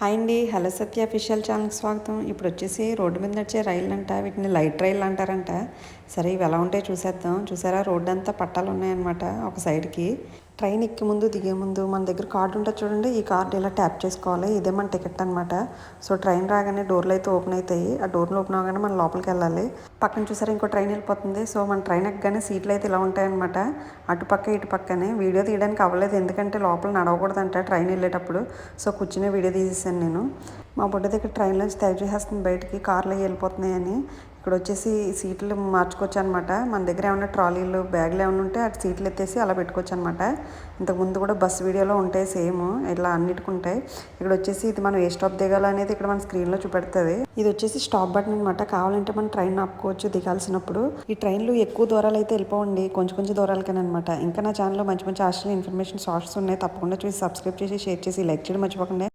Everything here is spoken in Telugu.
హాయ్ అండి. హలో సత్య అఫీషియల్ ఛానల్కి స్వాగతం. ఇప్పుడు వచ్చేసి రోడ్డు మీద నడిచే రైళ్ళు అంట, వీటిని లైట్ రైళ్ళు అంటారంట. సరే ఇవి ఎలా ఉంటాయో చూసేద్దాం. చూసారా, రోడ్డు అంతా పట్టాలు ఉన్నాయన్నమాట ఒక సైడ్కి. ట్రైన్ ఎక్కే ముందు దిగే ముందు మన దగ్గర కార్డు ఉంటుంది చూడండి, ఈ కార్డు ఇలా ట్యాప్ చేసుకోవాలి. ఇదే మన టికెట్ అనమాట. సో ట్రైన్ రాగానే డోర్లు అయితే ఓపెన్ అవుతాయి. ఆ డోర్లు ఓపెన్ అవగానే మనం లోపలికి వెళ్ళాలి. పక్కన చూసారా ఇంకో ట్రైన్ వెళ్ళిపోతుంది. సో మన ట్రైన్ ఎక్కగానే సీట్లు అయితే ఇలా ఉంటాయన్నమాట, అటుపక్క ఇటు పక్కనే. వీడియో తీయడానికి అవ్వలేదు ఎందుకంటే లోపల నడవకూడదంట ట్రైన్ వెళ్ళేటప్పుడు. సో కూర్చునే వీడియో తీసేసాను నేను. మా బుడ్డ దగ్గర ట్రైన్లోంచి తెగ చేసేస్తుంది బయటికి, కార్లో వెళ్ళిపోతున్నాయని. ఇక్కడ వచ్చేసి సీట్లు మార్చుకోవచ్చు అనమాట. మన దగ్గర ఏమైనా ట్రాలీలు బ్యాగులు ఏమైనా ఉంటే అటు సీట్లు ఎత్తేసి అలా పెట్టుకోవచ్చు అనమాట. ఇంతకుముందు కూడా బస్సు వీడియోలో ఉంటాయి సేమ్ ఇట్లా అన్నిటికి ఉంటాయి. ఇక్కడ వచ్చేసి ఇది మనం ఏ స్టాప్ దిగాలో అనేది ఇక్కడ మన స్క్రీన్లో చూపెడుతుంది. ఇది వచ్చేసి స్టాప్ బటన్ అనమాట. కావాలంటే మనం ట్రైన్ ఆపుకోవచ్చు దిగాల్సినప్పుడు. ఈ ట్రైన్లు ఎక్కువ దూరాలు అయితే వెళ్ళిపోండి, కొంచెం కొంచెం దూరాలకైనా అనమాట. ఇంకా నా ఛానల్లో మంచి మంచి హాస్టల్ ఇన్ఫర్మేషన్ షార్ట్స్ ఉన్నాయి, తప్పకుండా చూసి సబ్స్క్రైబ్ చేసి షేర్ చేసి లైక్ చేయడం మర్చిపోకండి.